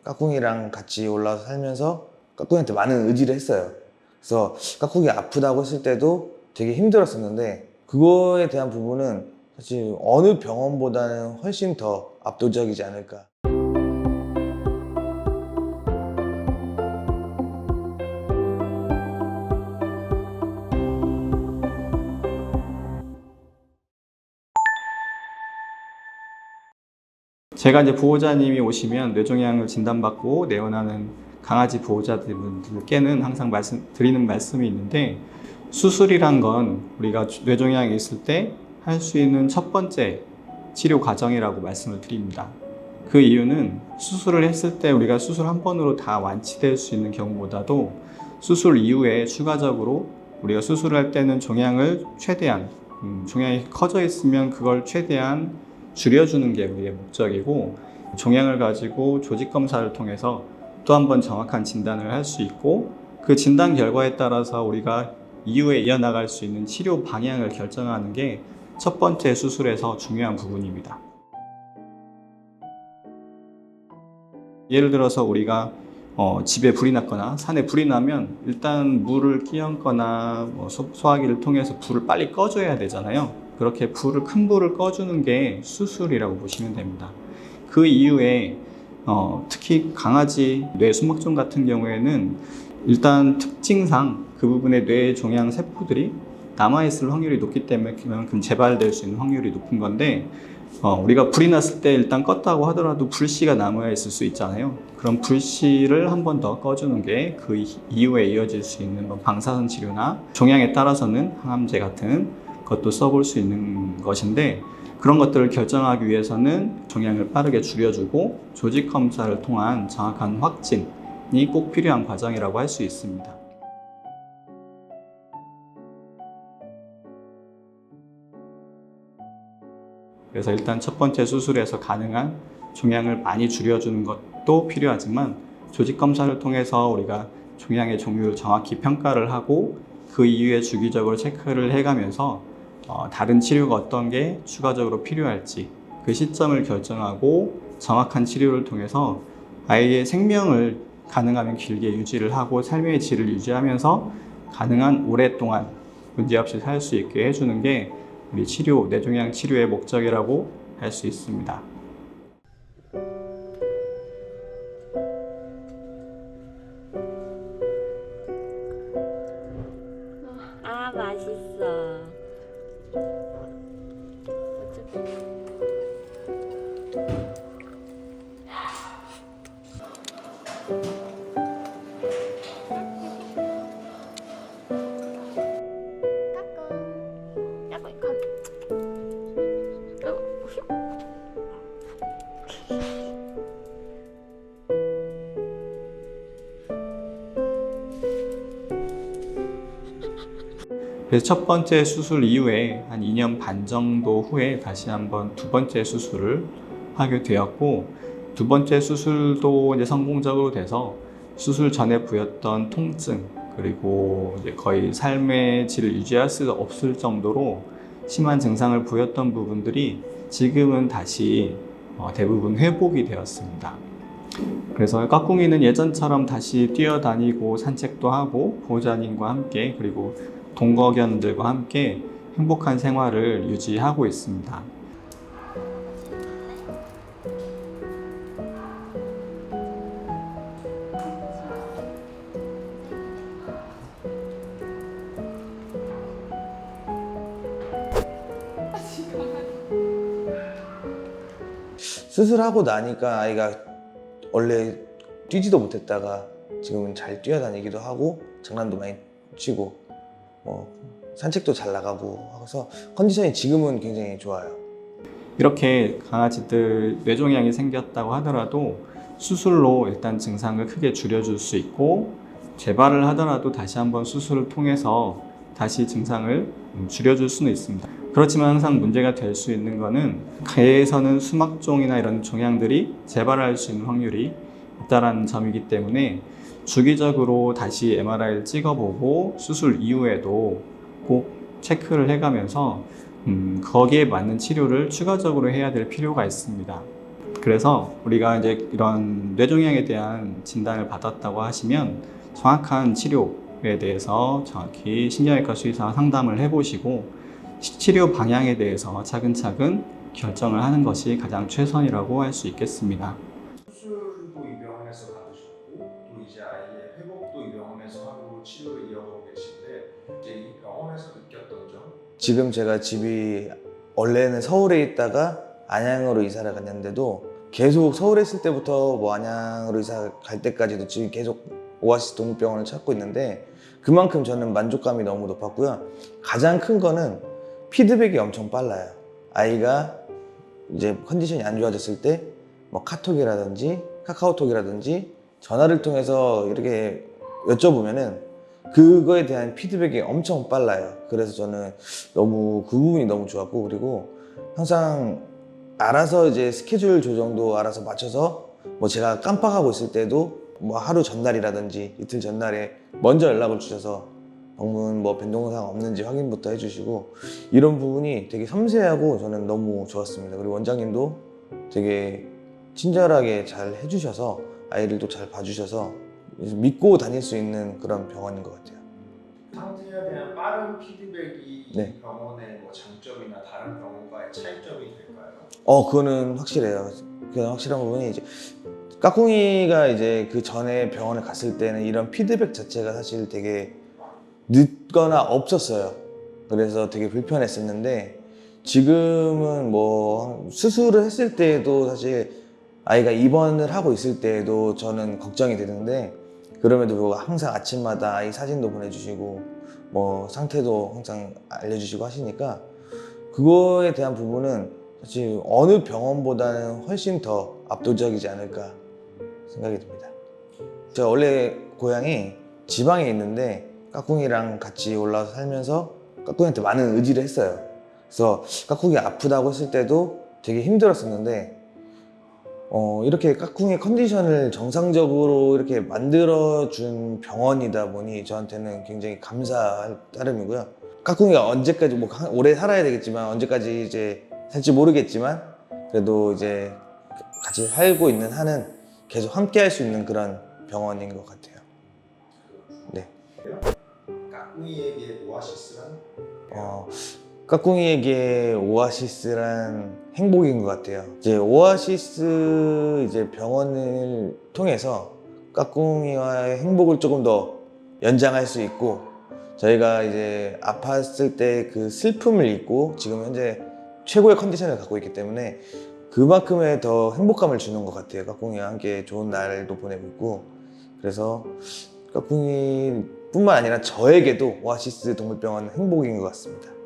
까꿍이랑 같이 올라와서 살면서 까꿍이한테 많은 의지를 했어요. 그래서 까꿍이 아프다고 했을 때도 되게 힘들었었는데 그거에 대한 부분은 사실 어느 병원보다는 훨씬 더 압도적이지 않을까. 제가 이제 보호자님이 오시면 뇌종양을 진단받고 내원하는 강아지 보호자분들께는 항상 드리는 말씀이 있는데, 수술이란 건 우리가 뇌종양이 있을 때 할 수 있는 첫 번째 치료 과정이라고 말씀을 드립니다. 그 이유는 수술을 했을 때 우리가 수술 한 번으로 다 완치될 수 있는 경우보다도 수술 이후에 추가적으로 우리가 수술을 할 때는 종양을 최대한 종양이 커져 있으면 그걸 최대한 줄여주는 게 우리의 목적이고, 종양을 가지고 조직 검사를 통해서 또 한 번 정확한 진단을 할 수 있고, 그 진단 결과에 따라서 우리가 이후에 이어나갈 수 있는 치료 방향을 결정하는 게 첫 번째 수술에서 중요한 부분입니다. 예를 들어서 우리가 집에 불이 났거나 산에 불이 나면 일단 물을 끼얹거나 소화기를 통해서 불을 빨리 꺼줘야 되잖아요. 그렇게 큰 불을 꺼주는 게 수술이라고 보시면 됩니다. 그 이후에 특히 강아지 뇌 수막종 같은 경우에는 일단 특징상 그 부분에 뇌 종양 세포들이 남아있을 확률이 높기 때문에 그만큼 재발될 수 있는 확률이 높은 건데, 우리가 불이 났을 때 일단 껐다고 하더라도 불씨가 남아 있을 수 있잖아요. 그럼 불씨를 한 번 더 꺼주는 게 그 이후에 이어질 수 있는 방사선 치료나 종양에 따라서는 항암제 같은 것도 써볼 수 있는 것인데, 그런 것들을 결정하기 위해서는 종양을 빠르게 줄여주고 조직 검사를 통한 정확한 확진이 꼭 필요한 과정이라고 할 수 있습니다. 그래서 일단 첫 번째 수술에서 가능한 종양을 많이 줄여주는 것도 필요하지만, 조직 검사를 통해서 우리가 종양의 종류를 정확히 평가를 하고 그 이후에 주기적으로 체크를 해가면서 다른 치료가 어떤 게 추가적으로 필요할지 그 시점을 결정하고 정확한 치료를 통해서 아이의 생명을 가능하면 길게 유지를 하고 삶의 질을 유지하면서 가능한 오랫동안 문제없이 살 수 있게 해주는 게 우리 뇌종양 치료의 목적이라고 할 수 있습니다. 아, 맛있어. 그래서 첫 번째 수술 이후에 한 2년 반 정도 후에 다시 한번 두 번째 수술을 하게 되었고, 두 번째 수술도 이제 성공적으로 돼서 수술 전에 보였던 통증, 그리고 이제 거의 삶의 질을 유지할 수 없을 정도로 심한 증상을 보였던 부분들이 지금은 다시 대부분 회복이 되었습니다. 그래서 까꿍이는 예전처럼 다시 뛰어다니고 산책도 하고 보호자님과 함께, 그리고 동거견들과 함께 행복한 생활을 유지하고 있습니다. 수술하고 나니까 아이가 원래 뛰지도 못했다가 지금은 잘 뛰어다니기도 하고 장난도 많이 치고 산책도 잘 나가고 해서 컨디션이 지금은 굉장히 좋아요. 이렇게 강아지들 뇌종양이 생겼다고 하더라도 수술로 일단 증상을 크게 줄여줄 수 있고, 재발을 하더라도 다시 한번 수술을 통해서 다시 증상을 줄여줄 수는 있습니다. 그렇지만 항상 문제가 될 수 있는 거는 개에서는 수막종이나 이런 종양들이 재발할 수 있는 확률이 있다는 점이기 때문에 주기적으로 다시 MRI를 찍어보고 수술 이후에도 꼭 체크를 해가면서 거기에 맞는 치료를 추가적으로 해야 될 필요가 있습니다. 그래서 우리가 이제 이런 뇌종양에 대한 진단을 받았다고 하시면 정확한 치료에 대해서 정확히 신경외과 수의사와 상담을 해보시고 치료 방향에 대해서 차근차근 결정을 하는 것이 가장 최선이라고 할 수 있겠습니다. 수술도 이 병원에서 받으셨고 또 이제 아이의 회복도 이 병원에서 하고 치료를 이어가고 계신데 이제 이 병원에서 느꼈던 점? 지금 제가 집이 원래는 서울에 있다가 안양으로 이사를 갔는데도 계속 서울에 있을 때부터 뭐 안양으로 이사 갈 때까지도 지금 계속 오아시스 동물병원을 찾고 있는데 그만큼 저는 만족감이 너무 높았고요. 가장 큰 거는 피드백이 엄청 빨라요. 아이가 이제 컨디션이 안 좋아졌을 때 뭐 카톡이라든지 카카오톡이라든지 전화를 통해서 이렇게 여쭤보면은 그거에 대한 피드백이 엄청 빨라요. 그래서 저는 너무 그 부분이 너무 좋았고, 그리고 항상 알아서 이제 스케줄 조정도 알아서 맞춰서 뭐 제가 깜빡하고 있을 때도 뭐 하루 전날이라든지 이틀 전날에 먼저 연락을 주셔서 방문 뭐 변동사항 없는지 확인부터 해주시고, 이런 부분이 되게 섬세하고 저는 너무 좋았습니다. 그리고 원장님도 되게 친절하게 잘 해주셔서 아이를 또 잘 봐주셔서 믿고 다닐 수 있는 그런 병원인 것 같아요. 상태에 대한 빠른 피드백이 네. 이 병원의 뭐 장점이나 다른 병원과의 차이점이 될까요? 그거는 확실해요. 그냥 확실한 부분이 이제 까꿍이가 이제 그 전에 병원에 갔을 때는 이런 피드백 자체가 사실 되게 늦거나 없었어요. 그래서 되게 불편했었는데 지금은 뭐 수술을 했을 때에도 사실 아이가 입원을 하고 있을 때에도 저는 걱정이 되는데, 그럼에도 불구하고 항상 아침마다 아이 사진도 보내주시고 뭐 상태도 항상 알려주시고 하시니까 그거에 대한 부분은 사실 어느 병원보다는 훨씬 더 압도적이지 않을까 생각이 듭니다. 제가 원래 고향이 지방에 있는데 까꿍이랑 같이 올라와서 살면서 까꿍이한테 많은 의지를 했어요. 그래서 까꿍이 아프다고 했을 때도 되게 힘들었었는데 이렇게 까꿍이 컨디션을 정상적으로 이렇게 만들어준 병원이다 보니 저한테는 굉장히 감사할 따름이고요. 까꿍이가 언제까지 뭐 오래 살아야 되겠지만 언제까지 이제 살지 모르겠지만 그래도 이제 같이 살고 있는 한은 계속 함께 할 수 있는 그런 병원인 것 같아요. 네. 까꿍이에게 오아시스란? 까꿍이에게 오아시스란 행복인 것 같아요. 이제 오아시스 이제 병원을 통해서 까꿍이와의 행복을 조금 더 연장할 수 있고, 저희가 이제 아팠을 때 그 슬픔을 잊고 지금 현재 최고의 컨디션을 갖고 있기 때문에 그만큼의 더 행복감을 주는 것 같아요. 까꿍이와 함께 좋은 날도 보내고 있고, 그래서 까꿍이뿐만 아니라 저에게도 오아시스 동물병원은 행복인 것 같습니다.